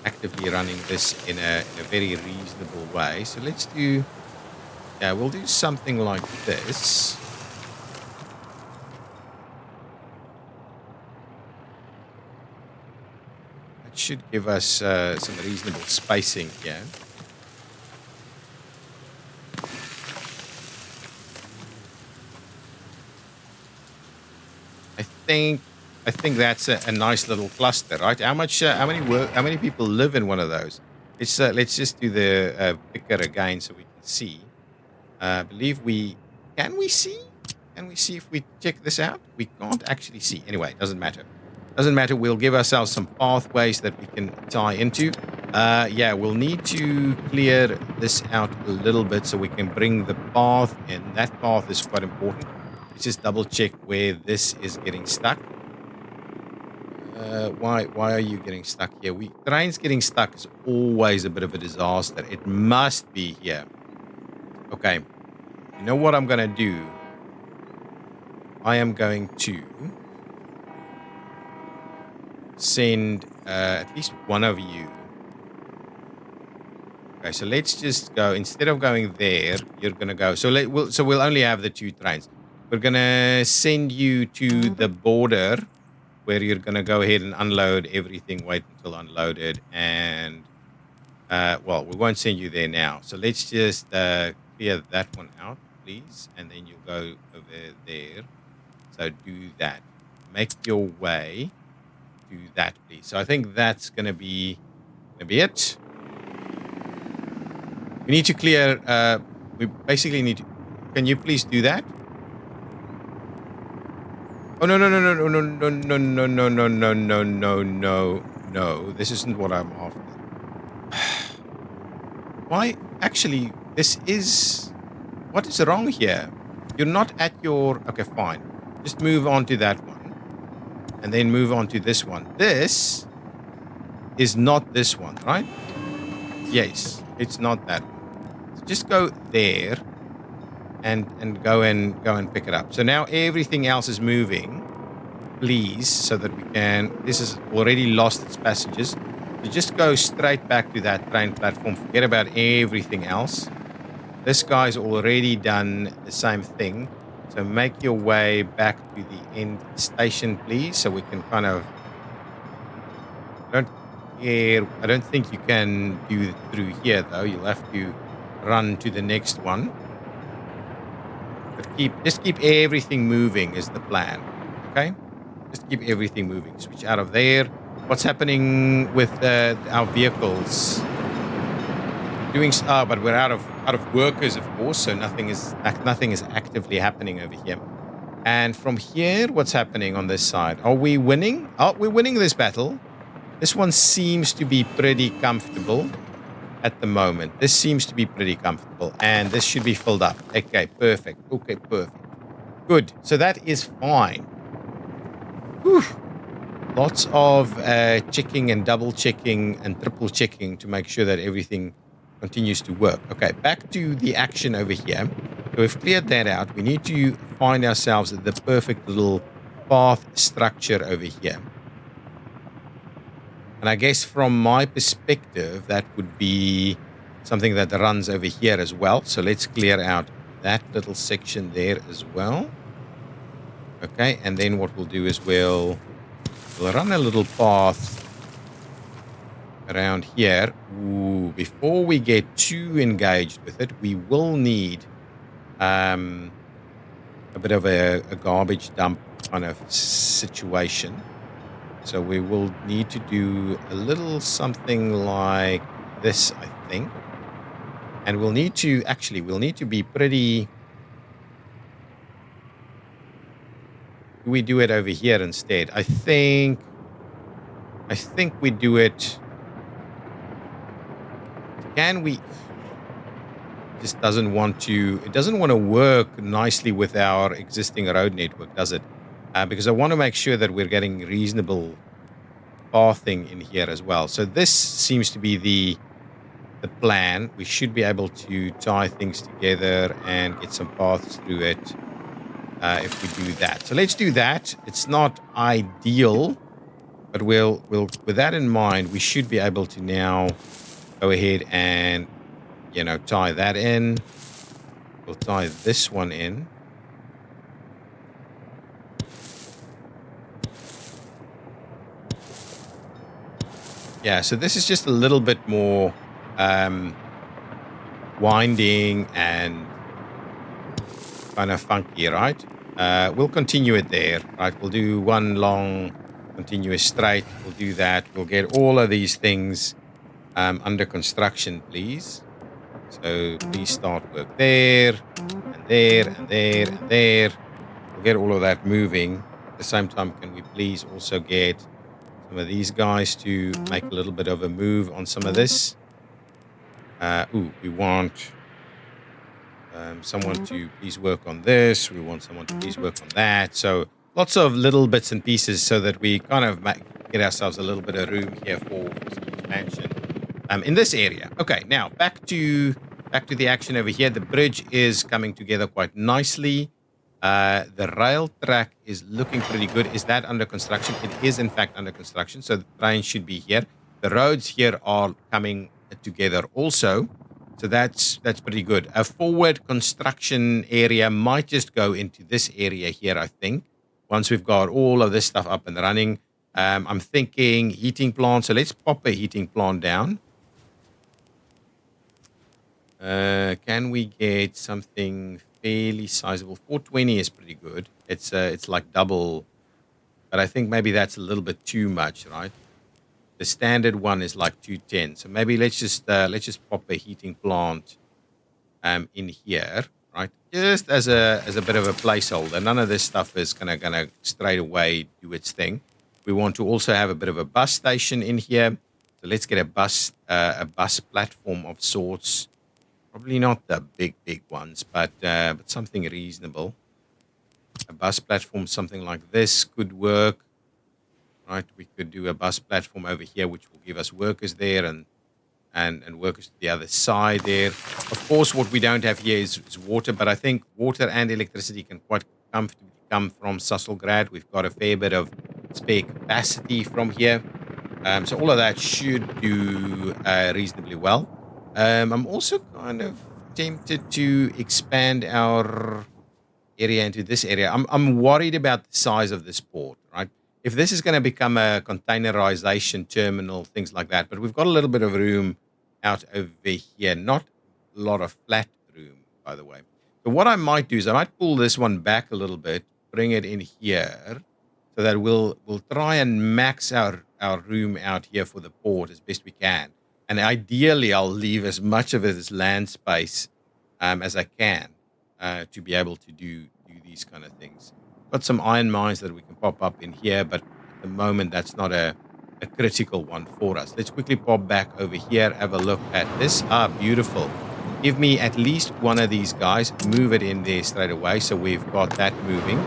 S1: actively running this in a very reasonable way. So let's do, yeah, we'll do something like this. That should give us some reasonable spacing here. I think that's a nice little cluster, right? How many people live in one of those? Let's just do the picker again so we can see. I believe can we see? Can we see if we check this out? We can't actually see. Anyway, doesn't matter. Doesn't matter. We'll give ourselves some pathways that we can tie into. Yeah, we'll need to clear this out a little bit so we can bring the path in. That path is quite important. Let's just double check where this is getting stuck. Why are you getting stuck here? Trains getting stuck is always a bit of a disaster. It must be here. Okay. You know what I'm going to do? I am going to send at least one of you. Okay, so let's just go. Instead of going there, you're gonna go. So we'll only have the 2 trains. We're gonna send you to the border where you're gonna go ahead and unload everything. Wait until unloaded, and well, we won't send you there now. So let's just clear that one out, please, and then you'll go over there. So do that. Make your way to that, please. So I think that's gonna be it. We need to clear. We basically need to. Can you please do that? Oh no no no no no no no no no no no no no no no! This isn't what I'm after. Why? Actually, this is. What is wrong here? You're not at your. Okay, fine. Just move on to that one, and then move on to this one. This is not this one, right? Yes, it's not that one. So just go there. And go and pick it up. So now everything else is moving, please, so that we can. This has already lost its passengers. So just go straight back to that train platform. Forget about everything else. This guy's already done the same thing. So make your way back to the end station, please, so we can kind of. Don't care. I don't think you can do it through here though. You'll have to run to the next one. But just keep everything moving is the plan. Okay? Just keep everything moving. Switch out of there. What's happening with our vehicles? But we're out of workers, of course, so nothing is actively happening over here. And from here, what's happening on this side? Are we winning? Oh, we're winning this battle. This one seems to be pretty comfortable. At the moment, this seems to be pretty comfortable, and this should be filled up. Okay, perfect. Okay, perfect. Good. So that is fine. Whew. Lots of checking and double checking and triple checking to make sure that everything continues to work. Okay, back to the action over here. So we've cleared that out. We need to find ourselves the perfect little path structure over here. And I guess from my perspective, that would be something that runs over here as well. So let's clear out that little section there as well. Okay, and then what we'll do is we'll run a little path around here. Ooh, before we get too engaged with it, we will need a bit of a garbage dump kind of situation. So we will need to do a little something like this, I think. And we'll need to be pretty. We do it over here instead. I think we do it. Can we? Just doesn't want to. It doesn't want to work nicely with our existing road network, does it? Because I want to make sure that we're getting reasonable pathing in here as well. So this seems to be the plan. We should be able to tie things together and get some paths through it if we do that. So let's do that. It's not ideal, but we'll with that in mind, we should be able to now go ahead and tie that in. We'll tie this one in. Yeah, so this is just a little bit more winding and kind of funky, right? We'll continue it there, right? We'll do one long continuous straight. We'll do that. We'll get all of these things under construction, please. So please start work there, and there, and there, and there. We'll get all of that moving. At the same time, can we please also get some of these guys to make a little bit of a move on some of this? We want someone to please work on this. We want someone to please work on that. So lots of little bits and pieces so that we kind of get ourselves a little bit of room here for some expansion in this area. Okay, now back to the action over here. The bridge is coming together quite nicely. The rail track is looking pretty good. Is that under construction? It is, in fact, under construction. So the train should be here. The roads here are coming together also. So that's pretty good. A forward construction area might just go into this area here, I think, once we've got all of this stuff up and running. I'm thinking heating plant. So let's pop a heating plant down. Can we get something fairly sizable? 420 is pretty good. It's like double, but I think maybe that's a little bit too much, right? The standard one is like 210. So maybe let's just pop a heating plant in here, right? Just as a bit of a placeholder. None of this stuff is gonna straight away do its thing. We want to also have a bit of a bus station in here. So let's get a bus platform of sorts. Probably not the big ones, but something reasonable. A bus platform, something like this could work, right? We could do a bus platform over here, which will give us workers there and workers to the other side there. Of course, what we don't have here is water, but I think water and electricity can quite comfortably come from Susselgrad. We've got a fair bit of spare capacity from here. So all of that should do reasonably well. I'm also kind of tempted to expand our area into this area. I'm worried about the size of this port, right? If this is going to become a containerization terminal, things like that, but we've got a little bit of room out over here. Not a lot of flat room, by the way. So what I might do is I might pull this one back a little bit, bring it in here, so that we'll try and max our room out here for the port as best we can. And ideally, I'll leave as much of it as land space as I can to be able to do these kind of things. Got some iron mines that we can pop up in here, but at the moment, that's not a critical one for us. Let's quickly pop back over here, have a look at this. Beautiful. Give me at least one of these guys. Move it in there straight away. So we've got that moving.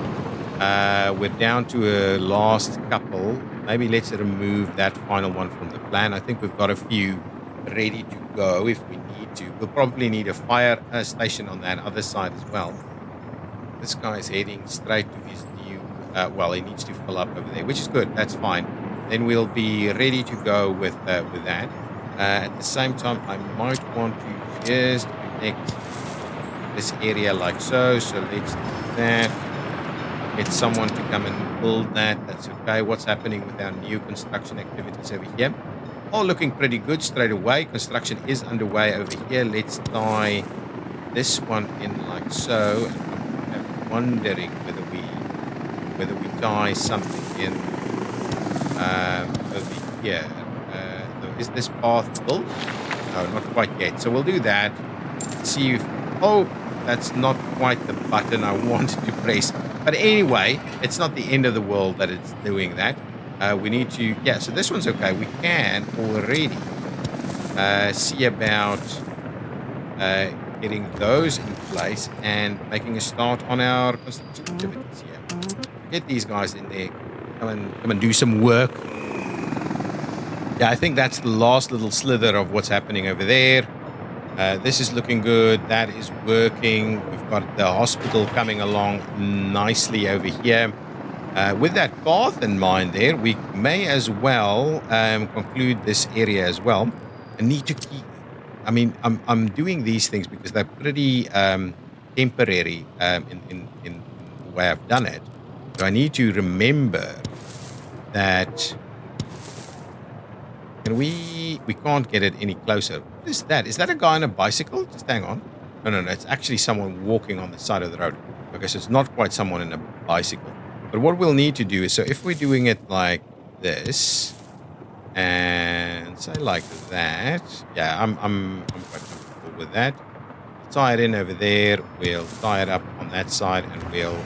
S1: We're down to a last couple. Maybe let's remove that final one from the plan. I think we've got a few ready to go if we need to. We'll probably need a fire station on that other side as well. This guy is heading straight to his new... well, he needs to fill up over there, which is good. That's fine. Then we'll be ready to go with that. At the same time, I might want to just connect this area like so. So let's do that. Get someone to come and build that. That's okay. What's happening with our new construction activities over here? All looking pretty good straight away. Construction is underway over here. Let's tie this one in like so. And I'm wondering whether we tie something in over here. Is this path built? No, not quite yet. So we'll do that. See if... Oh, that's not quite the button I wanted to press. But anyway, it's not the end of the world that it's doing that. We need to... Yeah, so this one's okay. We can already see about getting those in place and making a start on our construction activities here. Get these guys in there. Come and do some work. Yeah, I think that's the last little slither of what's happening over there. This is looking good. That is working. We've got the hospital coming along nicely over here. With that path in mind there, we may as well conclude this area as well. I need to keep... I mean, I'm doing these things because they're pretty temporary in the way I've done it. So I need to remember that... We can't get it any closer. What is that? Is that a guy on a bicycle? Just hang on. No. It's actually someone walking on the side of the road. Okay, so it's not quite someone in a bicycle. But what we'll need to do is, so if we're doing it like this, and say like that, yeah, I'm quite comfortable with that. Tie it in over there. We'll tie it up on that side, and we'll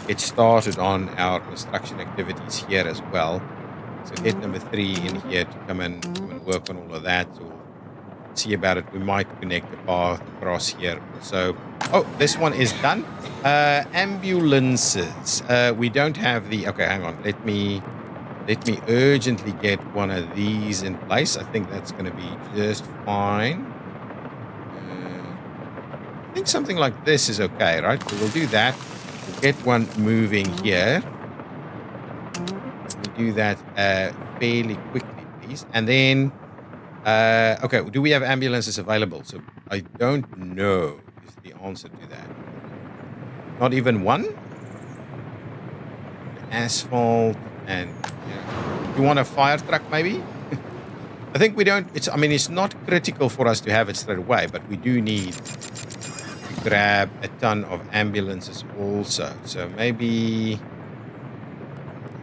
S1: get started on our construction activities here as well. So get number 3 in here to come and work on all of that. So we'll see about it. We might connect the path across here. So, oh, this one is done. Ambulances. We don't have the... Okay, hang on. Let me urgently get one of these in place. I think that's going to be just fine. I think something like this is okay, right? So we'll do that. Get one moving here. We do that fairly quickly, please. And then, okay, do we have ambulances available? So I don't know is the answer to that. Not even one? Asphalt and, you want a fire truck maybe? I think we don't, I mean, it's not critical for us to have it straight away, but we do need to grab a ton of ambulances also. So maybe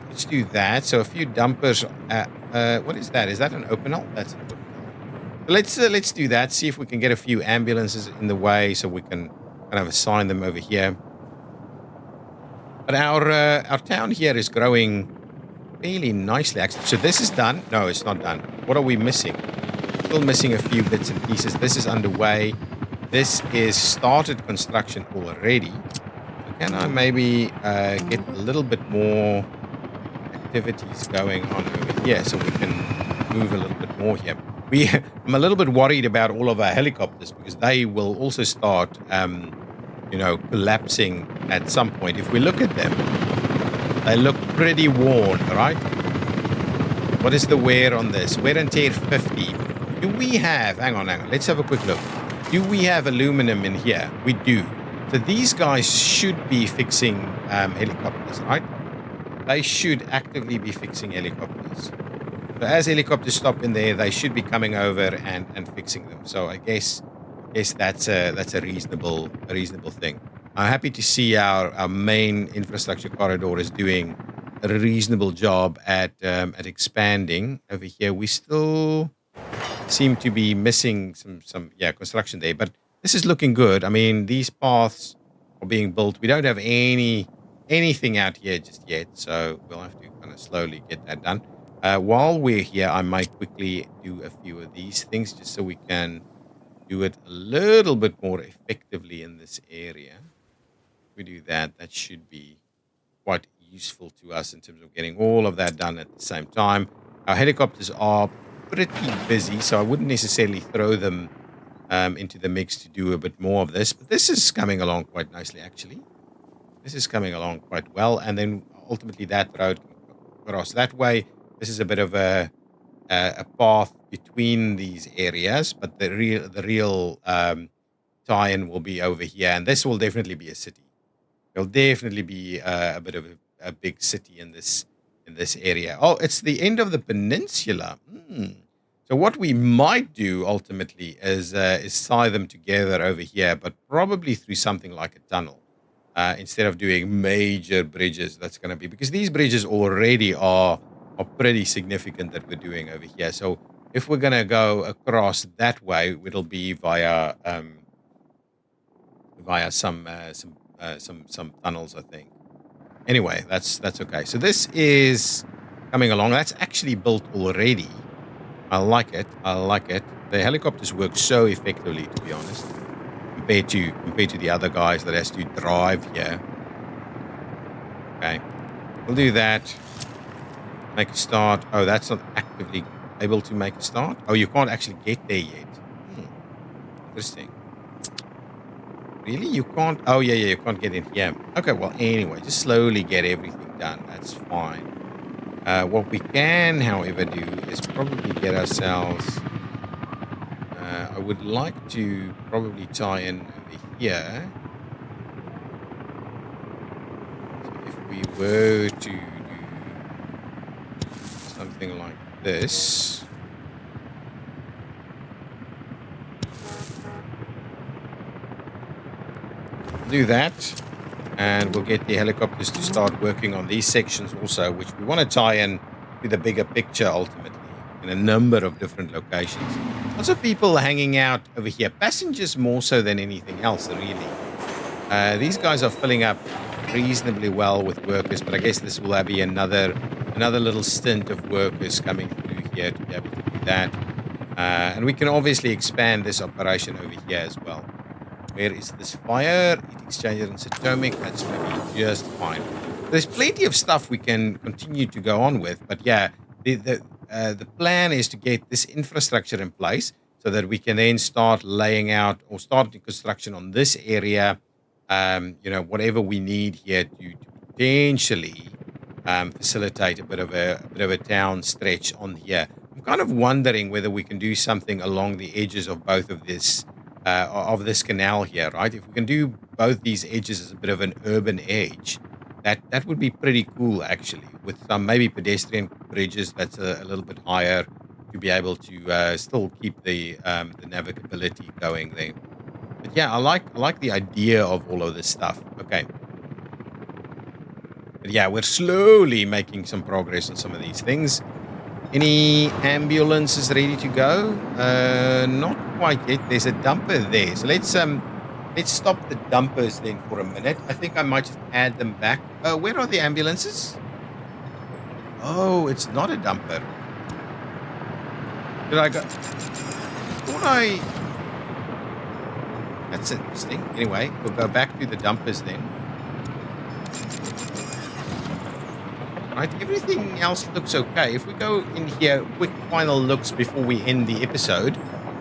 S1: let's do that. So a few dumpers. What is that? Is that an open hull? That's an open hull. Let's do that. See if we can get a few ambulances in the way, so we can kind of assign them over here. But our town here is growing fairly nicely, actually. So this is done. No, it's not done. What are we missing? Still missing a few bits and pieces. This is underway. This is started construction already. So can I maybe get a little bit more activities going on over here so we can move a little bit more here? I'm a little bit worried about all of our helicopters because they will also start, collapsing at some point. If we look at them, they look pretty worn, right? What is the wear on this? Wear and tear 50. Do we have, hang on, let's have a quick look. Do we have aluminum in here? We do. So these guys should be fixing helicopters, right? They should actively be fixing helicopters. So as helicopters stop in there, they should be coming over and fixing them. So I guess that's a reasonable thing. I'm happy to see our main infrastructure corridor is doing a reasonable job at expanding over here. We still seem to be missing some construction there, but this is looking good. I mean, these paths are being built. We don't have anything out here just yet, so we'll have to kind of slowly get that done. While we're here, I might quickly do a few of these things just so we can do it a little bit more effectively in this area. If we do that, that should be quite useful to us in terms of getting all of that done at the same time. Our helicopters are pretty busy, so I wouldn't necessarily throw them into the mix to do a bit more of this, but this is coming along quite nicely, actually. This is coming along quite well, and then ultimately that road can cross that way. This is a bit of a path between these areas, but the real tie-in will be over here, and this will definitely be a city. There'll definitely be a bit of a big city in this area. Oh, it's the end of the peninsula. So what we might do ultimately is tie them together over here, but probably through something like a tunnel. Instead of doing major bridges, that's going to be, because these bridges already are pretty significant that we're doing over here. So if we're going to go across that way, it'll be via some tunnels, I think. Anyway, that's okay. So this is coming along. That's actually built already. I like it. The helicopters work so effectively, to be honest, compared to the other guys that has to drive here. Okay, we'll do that. Make a start. Oh, that's not actively able to make a start. Oh, you can't actually get there yet. Interesting. Really? You can't? Oh, yeah, you can't get in here. Okay, well, anyway, just slowly get everything done. That's fine. What we can, however, do is probably get ourselves... I would like to probably tie in over here. So if we were to do something like this... do that, and we'll get the helicopters to start working on these sections also, which we want to tie in to the bigger picture ultimately in a number of different locations. Lots of people hanging out over here, passengers more so than anything else, really. These guys are filling up reasonably well with workers, but I guess this will be another little stint of workers coming through here to be able to do that. And we can obviously expand this operation over here as well. Where is this fire? Heat exchanger and atomic. That's going to be just fine. There's plenty of stuff we can continue to go on with, but yeah, the plan is to get this infrastructure in place so that we can then start laying out or start the construction on this area whatever we need here to potentially facilitate a bit of a town stretch on here. I'm kind of wondering whether we can do something along the edges of both of this canal here, right? If we can do both these edges as a bit of an urban edge, that would be pretty cool, actually, with some maybe pedestrian bridges that's a little bit higher to be able to still keep the navigability going there. But yeah, I like the idea of all of this stuff. Okay. But yeah, we're slowly making some progress on some of these things. Any ambulances ready to go? Not quite yet. There's a dumper there. So let's stop the dumpers then for a minute. I think I might just add them back. Where are the ambulances? Oh, it's not a dumper. Did I go? Thought I. That's interesting. Anyway, we'll go back to the dumpers then. Right, everything else looks okay. If we go in here, quick final looks before we end the episode.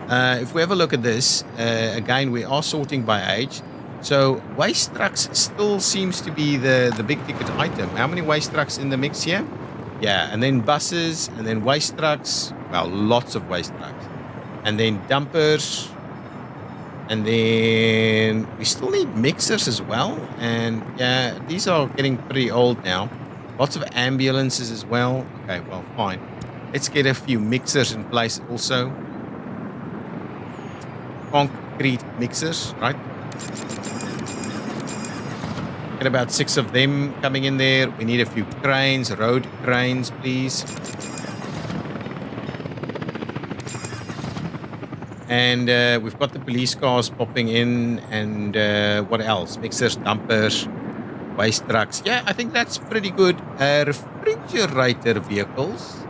S1: If we have a look at this, again, we are sorting by age. So waste trucks still seems to be the big ticket item. How many waste trucks in the mix here? Yeah, and then buses, and then waste trucks. Well, lots of waste trucks. And then dumpers. And then we still need mixers as well. And yeah, these are getting pretty old now. Lots of ambulances as well. Okay, well, fine. Let's get a few mixers in place also. Concrete mixers, right? Get about 6 of them coming in there. We need a few cranes, road cranes, please. And we've got the police cars popping in. And what else? Mixers, dumpers, waste trucks. Yeah, I think that's pretty good. Refrigerator vehicles.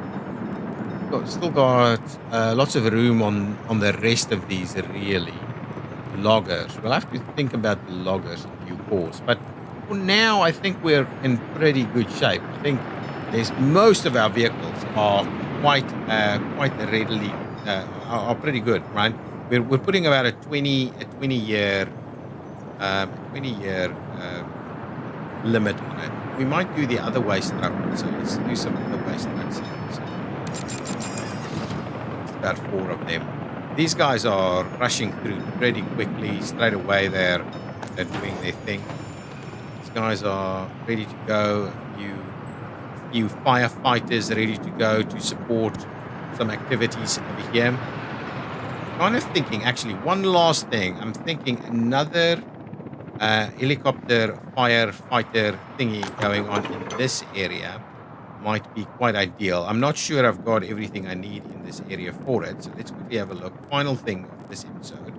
S1: Still got lots of room on the rest of these, really. Loggers. We'll have to think about the loggers in due course. But for now, I think we're in pretty good shape. I think most of our vehicles are quite readily are pretty good, right? We're putting about a 20 year 20 year limit on it. We might do the other waste truck. So let's do some other waste trucks here. So it's about 4 of them. These guys are rushing through pretty quickly. Straight away, they're doing their thing. These guys are ready to go. A few firefighters ready to go to support some activities over here. Kind of thinking, actually, one last thing. I'm thinking another helicopter firefighter thingy going on in this area might be quite ideal. I'm not sure I've got everything I need in this area for it. So let's quickly have a look. Final thing of this episode.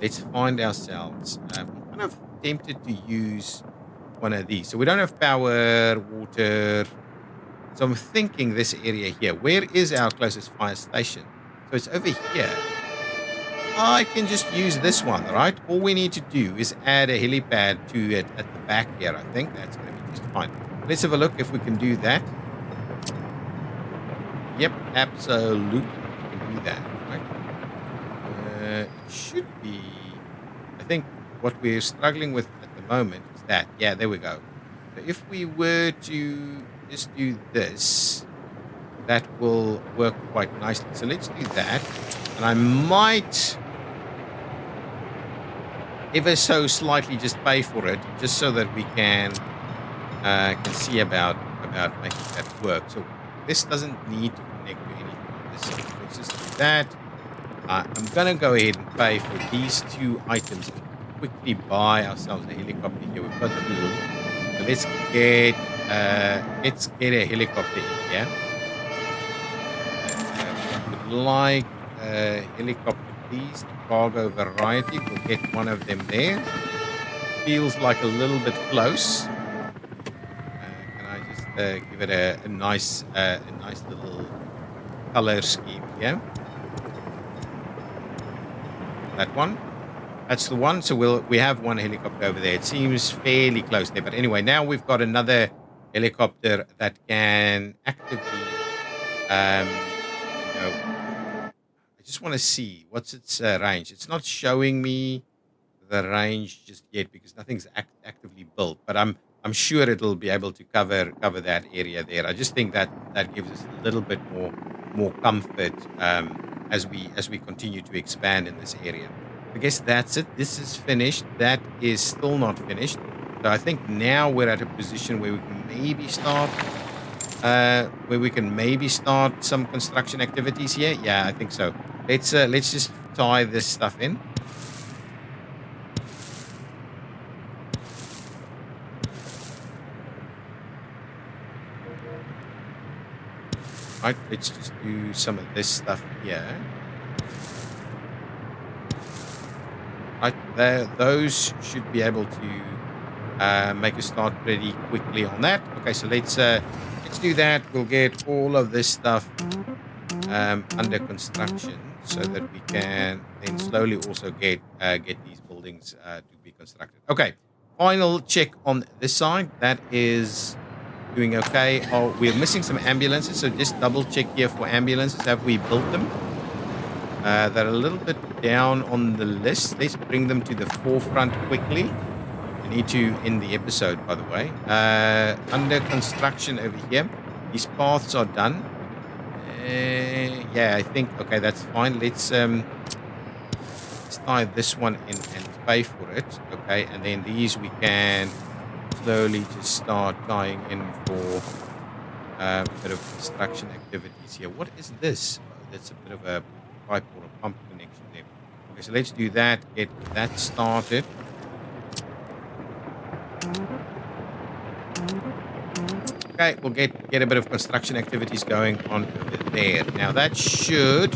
S1: Let's find ourselves. I'm kind of tempted to use one of these. So we don't have power, water. So I'm thinking this area here. Where is our closest fire station? So it's over here. I can just use this one, right? All we need to do is add a helipad to it at the back here. I think that's going to be just fine. Let's have a look if we can do that. Yep, absolutely. We can do that, right? It should be... I think what we're struggling with at the moment is that. Yeah, there we go. So if we were to just do this, that will work quite nicely. So let's do that. And I might ever so slightly just pay for it, just so that we can see about making that work. So this doesn't need to connect to anything on this side. Let's just do that. I'm gonna go ahead and pay for these 2 items and quickly buy ourselves a helicopter here. We've got the fuel. So let's get a helicopter in here. Would like a helicopter, please. The cargo variety. We'll get one of them there. Feels like a little bit close. Can I just give it a nice little color scheme? Yeah, that one. That's the one. So we have one helicopter over there. It seems fairly close there. But anyway, now we've got another helicopter that can actively, you know, I just want to see what's its range. It's not showing me the range just yet because nothing's actively built. But I'm sure it'll be able to cover that area there. I just think that that gives us a little bit more comfort as we continue to expand in this area. I guess that's it. This is finished. That is still not finished. So I think now we're at a position where we can maybe start some construction activities here. Yeah, I think so. Let's just tie this stuff in. Right, let's just do some of this stuff here. Right, there, those should be able to make a start pretty quickly on that. Okay, so let's do that. We'll get all of this stuff under construction so that we can then slowly also get these buildings to be constructed. Okay, final check on this side. That is doing okay. Oh, we're missing some ambulances, so just double check here for ambulances. Have we built them? They're a little bit down on the list. Let's bring them to the forefront quickly. We need to end the episode, by the way. Under construction over here. These paths are done. Yeah, I think, okay, that's fine. Let's tie this one in and pay for it. Okay, and then these we can slowly just start tying in for a bit of construction activities here. What is this? Oh, that's a bit of a pipe or a pump connection there. Okay, so let's do that. Get that started. Okay, we'll get a bit of construction activities going on over there. Now that should...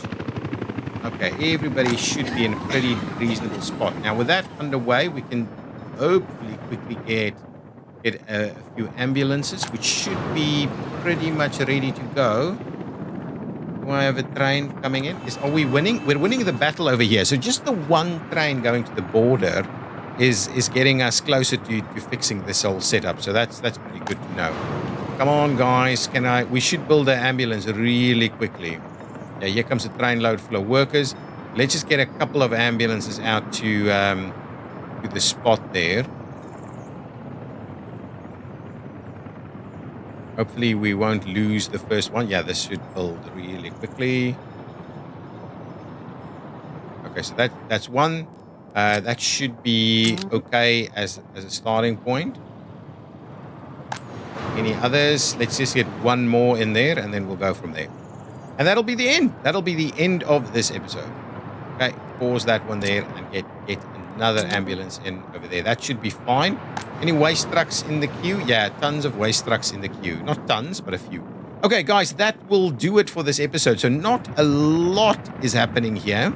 S1: Okay, everybody should be in a pretty reasonable spot. Now with that underway, we can hopefully quickly get a few ambulances, which should be pretty much ready to go. Do I have a train coming in? Are we winning? We're winning the battle over here. So just the one train going to the border is getting us closer to fixing this whole setup. So that's pretty good to know. Come on, guys. We should build an ambulance really quickly. Yeah, here comes a trainload full of workers. Let's just get a couple of ambulances out to the spot there. Hopefully we won't lose the first one. Yeah, this should build really quickly. Okay, so that's one. That should be okay as a starting point. Any others? Let's just get one more in there and then we'll go from there. And that'll be the end. That'll be the end of this episode. Okay, pause that one there and get another ambulance in over there. That should be fine. Any waste trucks in the queue? Yeah, tons of waste trucks in the queue. Not tons, but a few. Okay, guys, that will do it for this episode. So not a lot is happening here.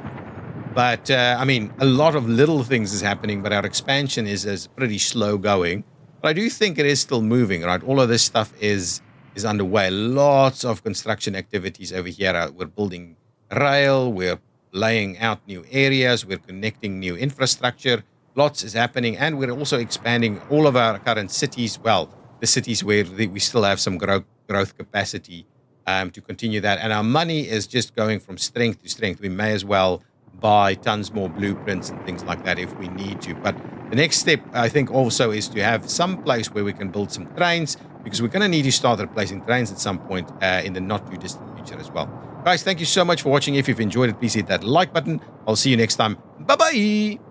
S1: But, I mean, a lot of little things is happening, but our expansion is pretty slow going. But I do think it is still moving, right? All of this stuff is underway. Lots of construction activities over here. We're building rail. We're laying out new areas. We're connecting new infrastructure. Lots is happening. And we're also expanding all of our current cities. Well, the cities where we still have some growth capacity to continue that. And our money is just going from strength to strength. We may as well buy tons more blueprints and things like that if we need to. But the next step, I think, also is to have some place where we can build some trains, because we're going to need to start replacing trains at some point in the not too distant future as well. Guys, thank you so much for watching. If you've enjoyed it, please hit that like button. I'll see you next time. Bye-bye.